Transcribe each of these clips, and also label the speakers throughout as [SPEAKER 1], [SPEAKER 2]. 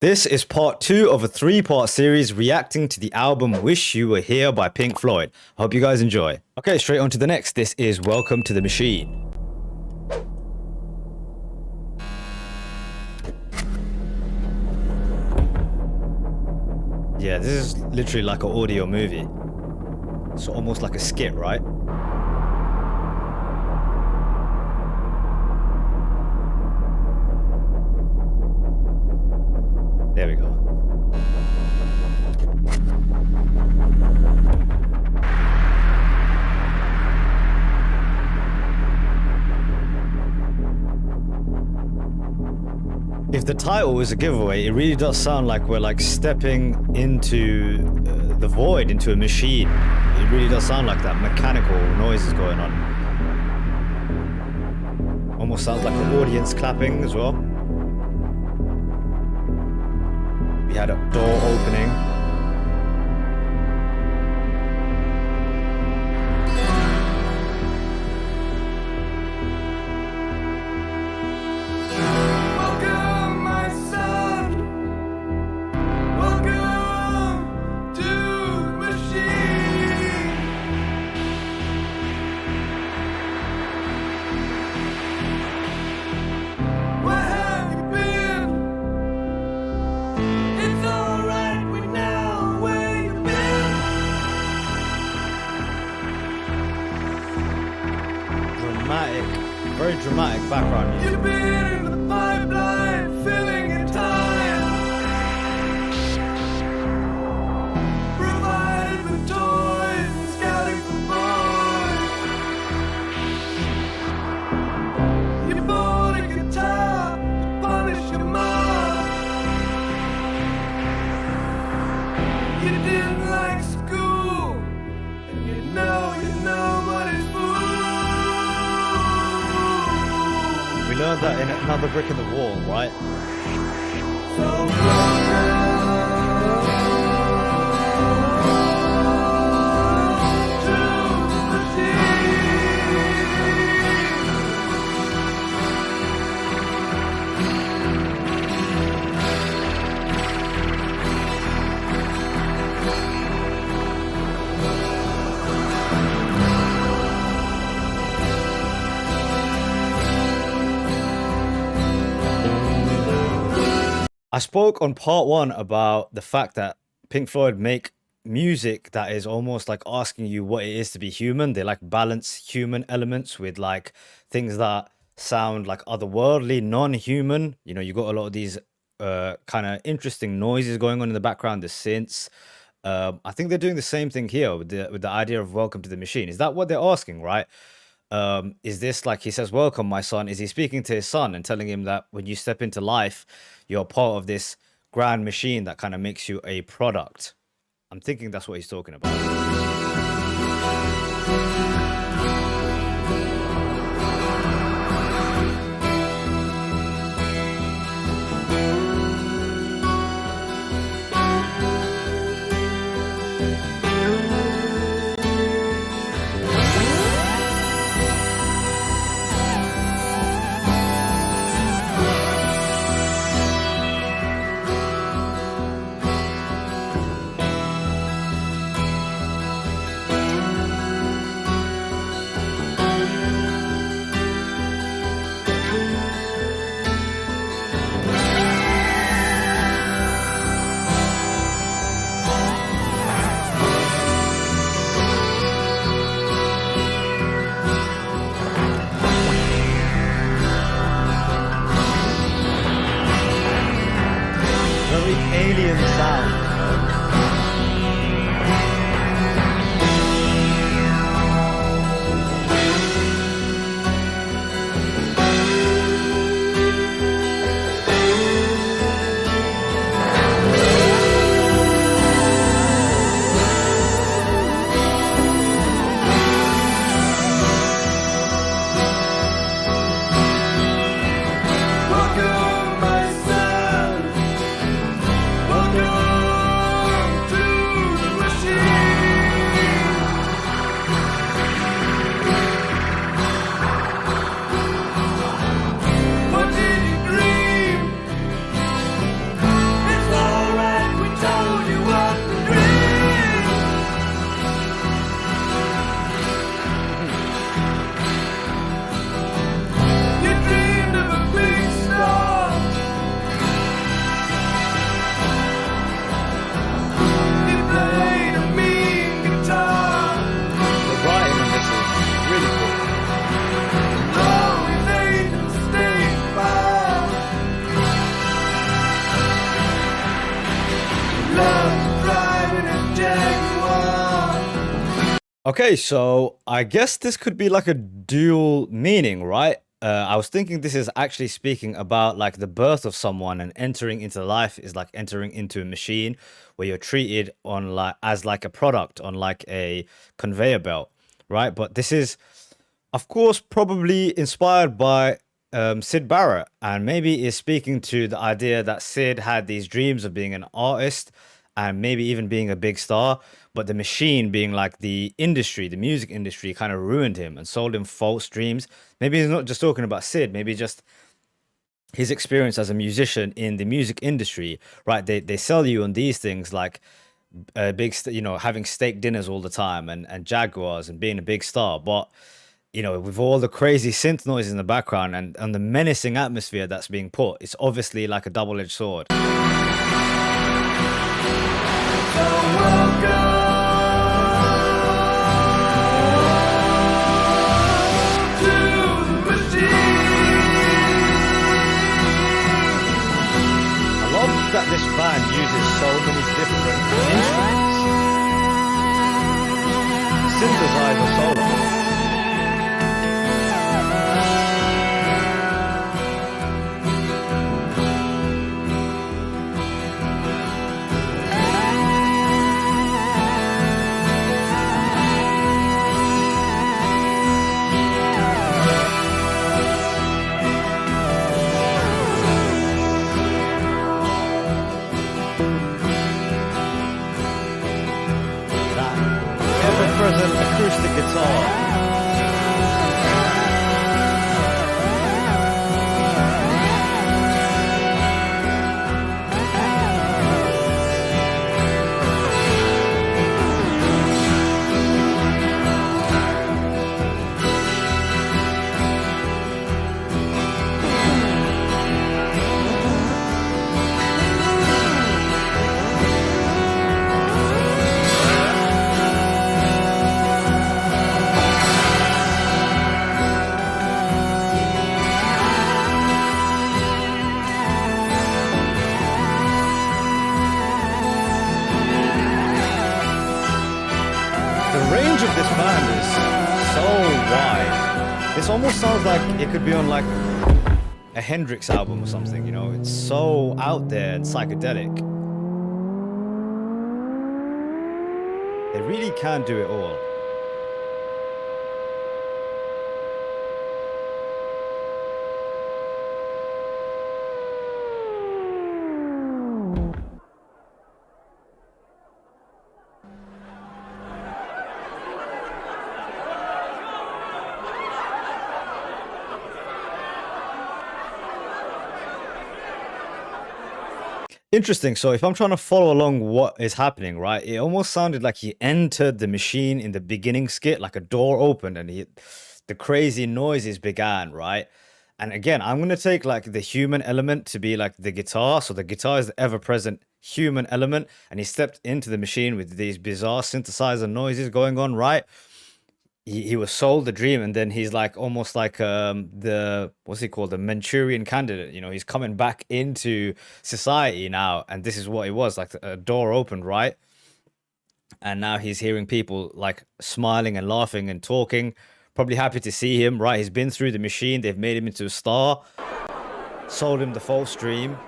[SPEAKER 1] This is part 2 of a 3-part series reacting to the album Wish You Were Here by Pink Floyd. Hope you guys enjoy. Okay, straight on to the next. This is Welcome to the Machine. Yeah, this is literally like an audio movie. It's almost like a skit, right? There we go. If the title is a giveaway, it really does sound like we're like stepping into the void, into a machine. It really does sound like that. Mechanical noises going on. Almost sounds like an audience clapping as well. We had a door opening.
[SPEAKER 2] Welcome, my son. Welcome to the machine. Where have you been? It's alright, we know where you've been.
[SPEAKER 1] Dramatic, very dramatic background music.
[SPEAKER 2] You've been in the pipeline, filling your time. Provided with toys and scouting for boys. You bought a guitar to punish your mom. You didn't like school, and you know nobody's fool.
[SPEAKER 1] We learned that in Another Brick in the Wall, right?
[SPEAKER 2] So welcome to the
[SPEAKER 1] I spoke on part 1 about the fact that Pink Floyd make music that is almost like asking you what it is to be human. They like balance human elements with like things that sound like otherworldly, non-human. You know, you got a lot of these kind of interesting noises going on in the background, the synths. I think they're doing the same thing here with the idea of Welcome to the Machine. Is that what they're asking, right? Is this like he says, welcome, my son? Is he speaking to his son and telling him that when you step into life, you're part of this grand machine that kind of makes you a product? I'm thinking that's what he's talking about. Very alien sound, you know?
[SPEAKER 2] welcome, my son. Welcome
[SPEAKER 1] Okay, so I guess this could be like a dual meaning, right? I was thinking this is actually speaking about like the birth of someone and entering into life is like entering into a machine where you're treated on like as like a product on like a conveyor belt, right? But this is of course, probably inspired by Sid Barrett, and maybe is speaking to the idea that Sid had these dreams of being an artist and maybe even being a big star, but the machine being like the industry, the music industry, kind of ruined him and sold him false dreams. Maybe he's not just talking about Sid, maybe just his experience as a musician in the music industry, right? They sell you on these things like having steak dinners all the time and Jaguars and being a big star, but with all the crazy synth noise in the background and the menacing atmosphere that's being put, it's obviously like a double-edged sword.
[SPEAKER 2] So welcome to the machine.
[SPEAKER 1] I love that this band uses so many different instruments, synthesizer solo. Ever-present acoustic guitar. The range of this band is so wide. This almost sounds like it could be on like a Hendrix album or something, It's so out there and psychedelic. They really can do it all. Interesting. So if I'm trying to follow along what is happening, right? It almost sounded like he entered the machine in the beginning skit, like a door opened and the crazy noises began, right? And again, I'm gonna take like the human element to be like the guitar. So the guitar is the ever-present human element, and he stepped into the machine with these bizarre synthesizer noises going on, right? He was sold the dream, and then he's like almost like the what's he called, the Manchurian candidate, he's coming back into society now, and this is what it was like, a door opened, right? And now he's hearing people like smiling and laughing and talking, probably happy to see him, right? He's been through the machine, they've made him into a star, sold him the false dream.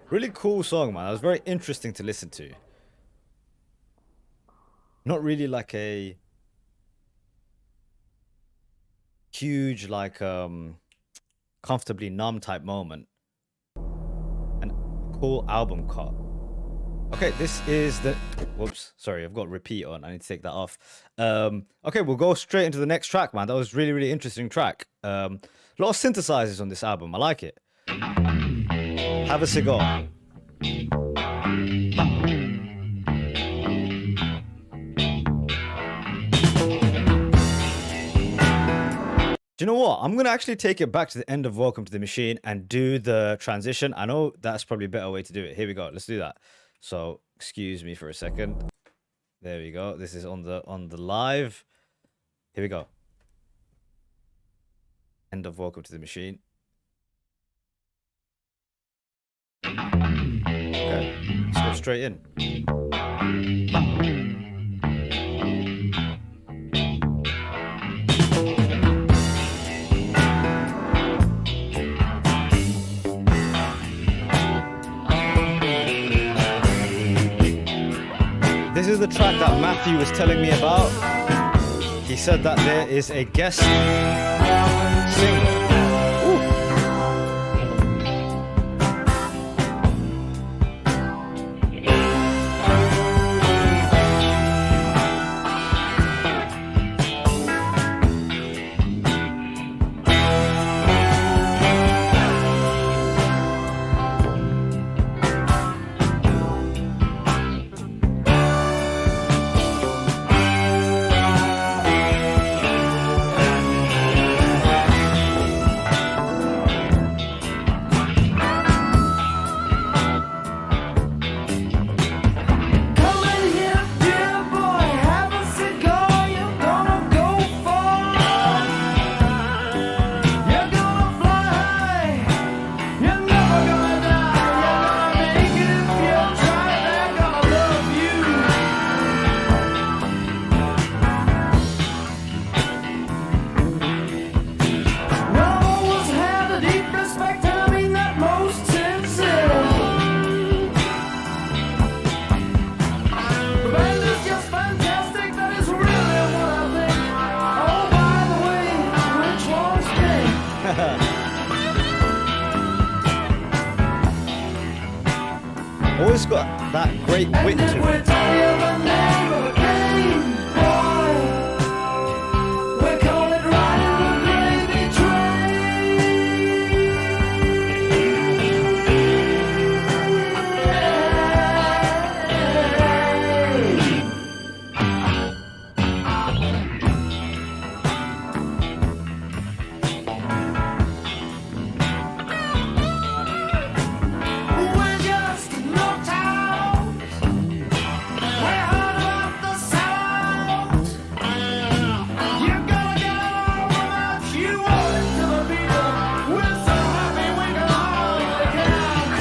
[SPEAKER 1] Really cool song, man. That was very interesting to listen to. Not really like a huge, like comfortably numb type moment. And cool album cut. Okay, this is the whoops, sorry, I've got repeat on. I need to take that off. Okay, we'll go straight into the next track, man. That was really, really interesting track. A lot of synthesizers on this album. I like it. Have a cigar. Do you know what? I'm gonna actually take it back to the end of Welcome to the Machine and do the transition. I know that's probably a better way to do it. Here we go. Let's do that. So excuse me for a second. There we go. This is on the live. Here we go. End of Welcome to the Machine. Okay, let's go straight in. This is the track that Matthew was telling me about. He said that there is a guest singer.
[SPEAKER 2] Come in here, dear boy, have a cigar. You're gonna go far. You're gonna fly high. You're never gonna die. You're gonna make it if you try. They're gonna love you. I've always had a deep respect, and I mean that most sincere. The band is just fantastic, that is really what I think. Oh, by the way, which one's king?
[SPEAKER 1] Always got that great wit
[SPEAKER 2] And did
[SPEAKER 1] to
[SPEAKER 2] we
[SPEAKER 1] it.
[SPEAKER 2] tell you the name of the game, boy? We call it riding the gravy train. We're just no towns. We're hard about the sound. You're gonna get all the much you want it to the people. We're so happy we can hardly count.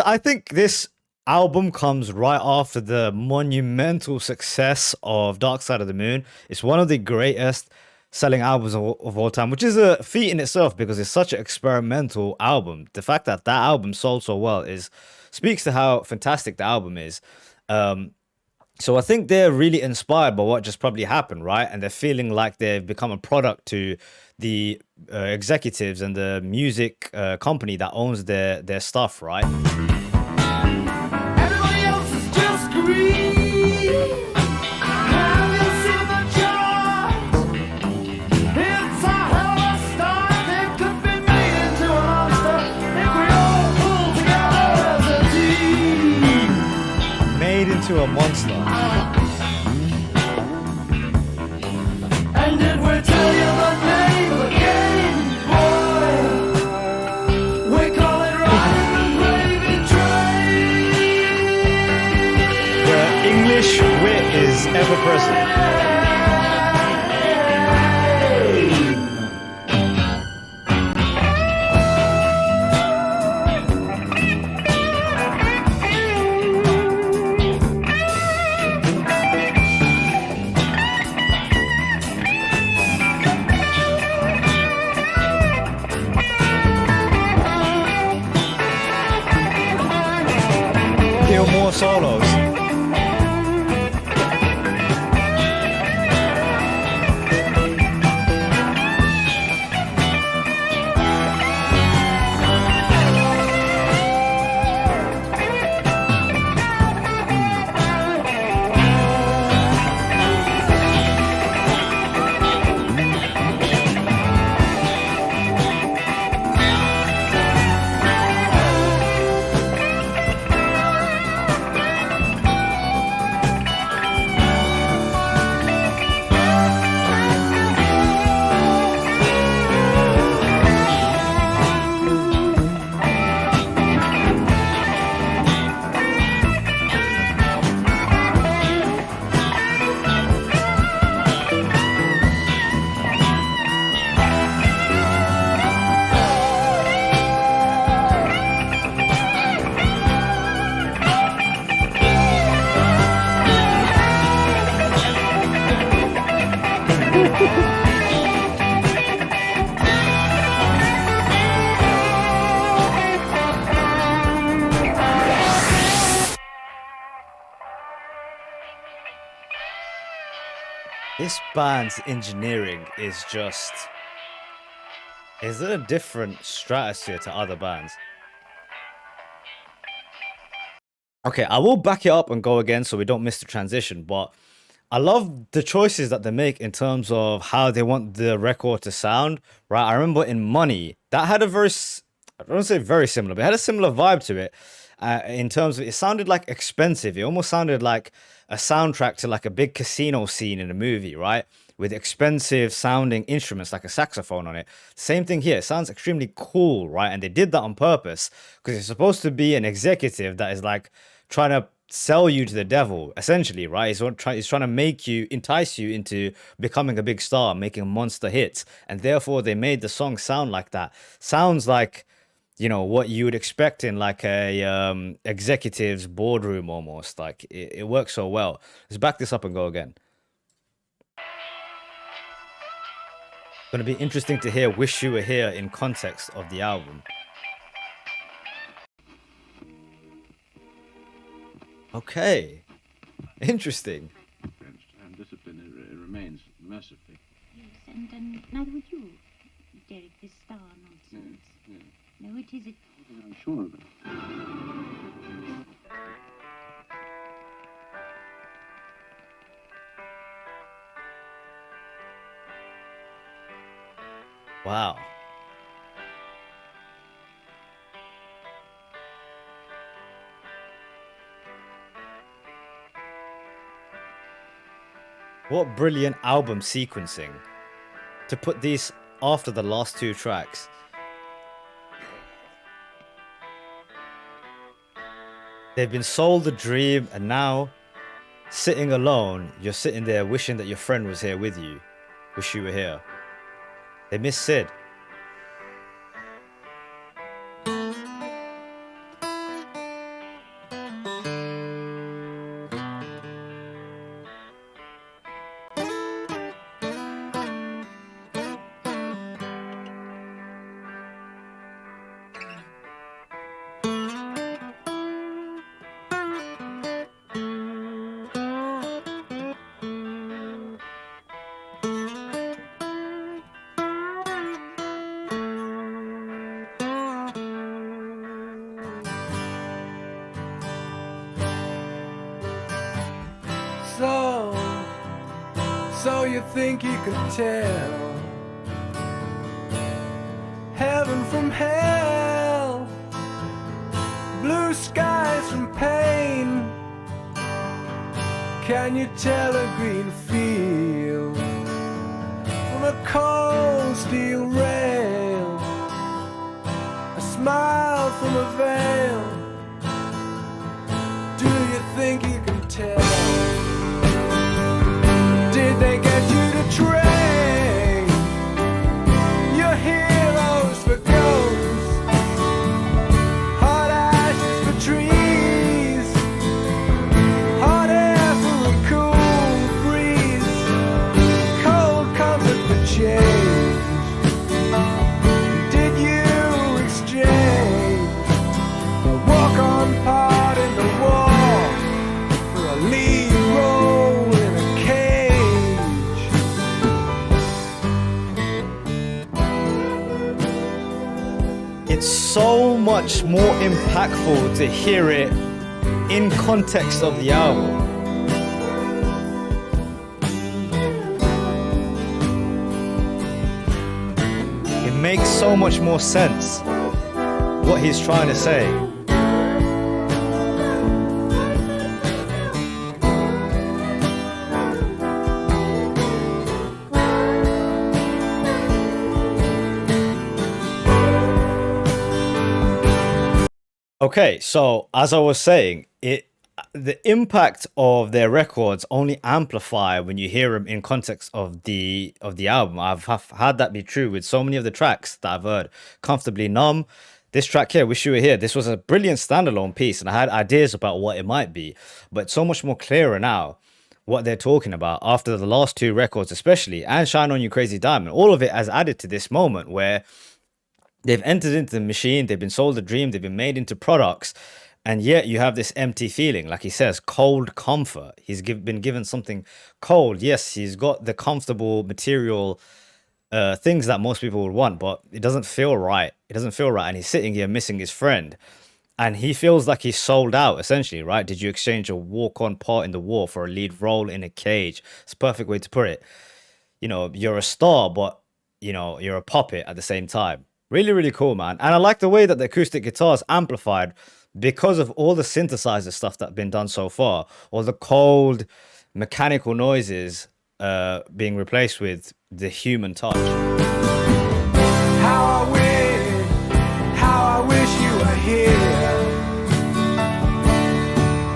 [SPEAKER 1] I think this album comes right after the monumental success of Dark Side of the Moon. It's one of the greatest selling albums of all time, which is a feat in itself because it's such an experimental album. The fact that that album sold so well speaks to how fantastic the album is. So I think they're really inspired by what just probably happened, right? And they're feeling like they've become a product to the executives and the music company that owns their stuff, right?
[SPEAKER 2] Everybody else is just green. Have you seen the charts? It's a hell of a start. It could be made into a monster if we all pull together as a team.
[SPEAKER 1] Made into a monster.
[SPEAKER 2] And did we tell you the name of the game, boy? We call it riding the gravy train.
[SPEAKER 1] The English wit is ever present. Hear more solos. This band's engineering is just is it a different stratosphere to other bands? Okay, I will back it up and go again so we don't miss the transition, but I love the choices that they make in terms of how they want the record to sound, right? I remember in Money, that had a I don't want to say very similar, but it had a similar vibe to it. In terms of it sounded like expensive. It almost sounded like a soundtrack to like a big casino scene in a movie, right? With expensive sounding instruments like a saxophone on it. Same thing here. It sounds extremely cool, right? And they did that on purpose because it's supposed to be an executive that is like trying to sell you to the devil, essentially, right? He's trying to make you, entice you into becoming a big star, making monster hits. And therefore, they made the song sound like that. Sounds like, what you would expect in like a executive's boardroom almost. Like it works so well. Let's back this up and go again. Gonna be interesting to hear Wish You Were Here in context of the album. Okay. Interesting.
[SPEAKER 3] And discipline it remains mercifully.
[SPEAKER 4] Yes, and neither would you, Derek, this star nonsense.
[SPEAKER 3] Yes.
[SPEAKER 4] No, it isn't.
[SPEAKER 3] I'm sure of it.
[SPEAKER 1] Wow. What brilliant album sequencing to put these after the last two tracks. They've been sold a dream, and now, sitting alone, you're sitting there wishing that your friend was here with you. Wish you were here. They miss Sid.
[SPEAKER 2] So, so you think you can tell heaven from hell, blue skies from pain? Can you tell a green field from a cold steel rail, a smile from a veil? Do you think you can tell? Did they get you to train your heroes for ghosts, hot ashes for trees, hot air for a cool breeze, cold comfort for change? Did you exchange a walk-on part in the war for a lead role in a cage?
[SPEAKER 1] It's so much more impactful to hear it in context of the album. It makes so much more sense what he's trying to say. Okay, so as I was saying, the impact of their records only amplify when you hear them in context of the album. I've had that be true with so many of the tracks that I've heard. Comfortably Numb, this track here, Wish You Were Here. This was a brilliant standalone piece, and I had ideas about what it might be, but it's so much more clearer now what they're talking about after the last two records, especially, and Shine On You Crazy Diamond. All of it has added to this moment where they've entered into the machine, they've been sold a dream, they've been made into products, and yet you have this empty feeling, like he says, cold comfort. Been given something cold. Yes, he's got the comfortable material things that most people would want, but it doesn't feel right. It doesn't feel right. And he's sitting here missing his friend. And he feels like he's sold out, essentially, right? Did you exchange a walk-on part in the war for a lead role in a cage? It's a perfect way to put it. You know, you're a star, but, you know, you're a puppet at the same time. Really, really cool, man. And I like the way that the acoustic guitar is amplified because of all the synthesizer stuff that's been done so far, all the cold mechanical noises being replaced with the human touch.
[SPEAKER 2] How I wish you were here.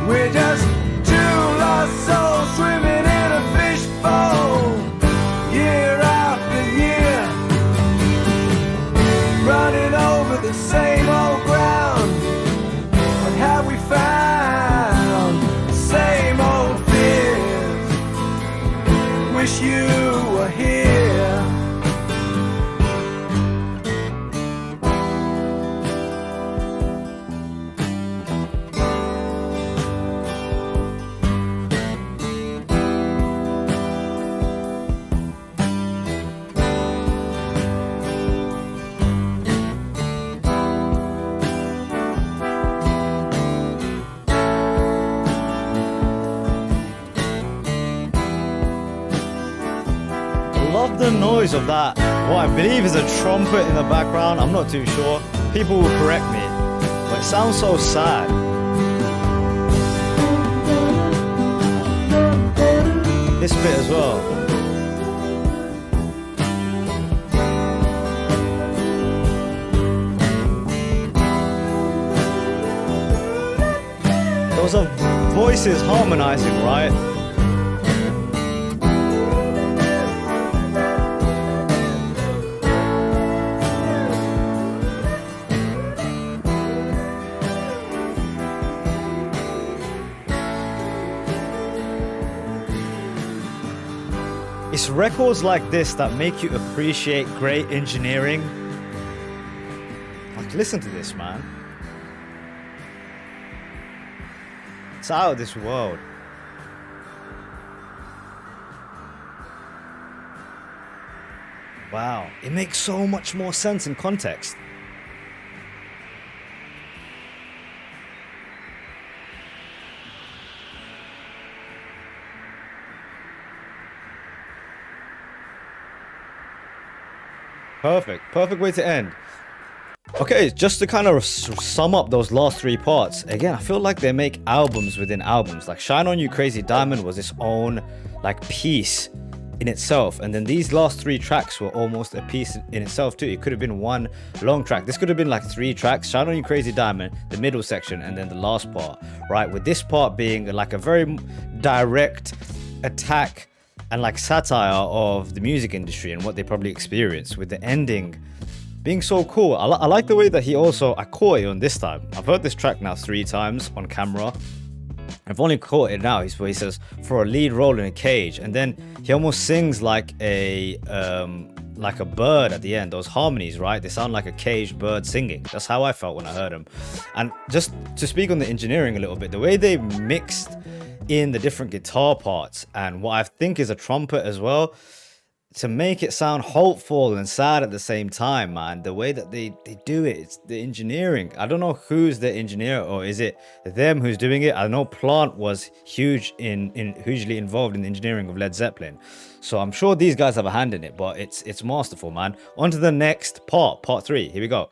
[SPEAKER 2] We're just two lost souls swimming in a fishbowl, year after year, running over the same old ground. What have we found? The same old fears. Wish you were here.
[SPEAKER 1] Love the noise of that. What I believe is a trumpet in the background. I'm not too sure. People will correct me, but it sounds so sad. This bit as well. Those are voices harmonizing, right? It's records like this that make you appreciate great engineering. Like, listen to this, man. It's out of this world. Wow, it makes so much more sense in context. Perfect way to end. Okay, just to kind of sum up those last three parts, again, I feel like they make albums within albums. Like Shine On You Crazy Diamond was its own like piece in itself, and then these last three tracks were almost a piece in itself too. It could have been one long track. This could have been like three tracks: Shine On You Crazy Diamond, the middle section, and then the last part, right? With this part being like a very direct attack and like satire of the music industry and what they probably experienced, with the ending being so cool. I like the way that he also, I caught it on this time. I've heard this track now 3 times on camera. I've only caught it now. Where he says, for a lead role in a cage, and then he almost sings like a bird at the end. Those harmonies, right? They sound like a caged bird singing. That's how I felt when I heard him. And just to speak on the engineering a little bit, the way they mixed in the different guitar parts and what I think is a trumpet as well, to make it sound hopeful and sad at the same time, man. The way that they do it, it's the engineering. I don't know who's the engineer, or is it them who's doing it? I know Plant was hugely involved in the engineering of Led Zeppelin, so I'm sure these guys have a hand in it, but it's masterful, man. On to the next part 3. Here we go.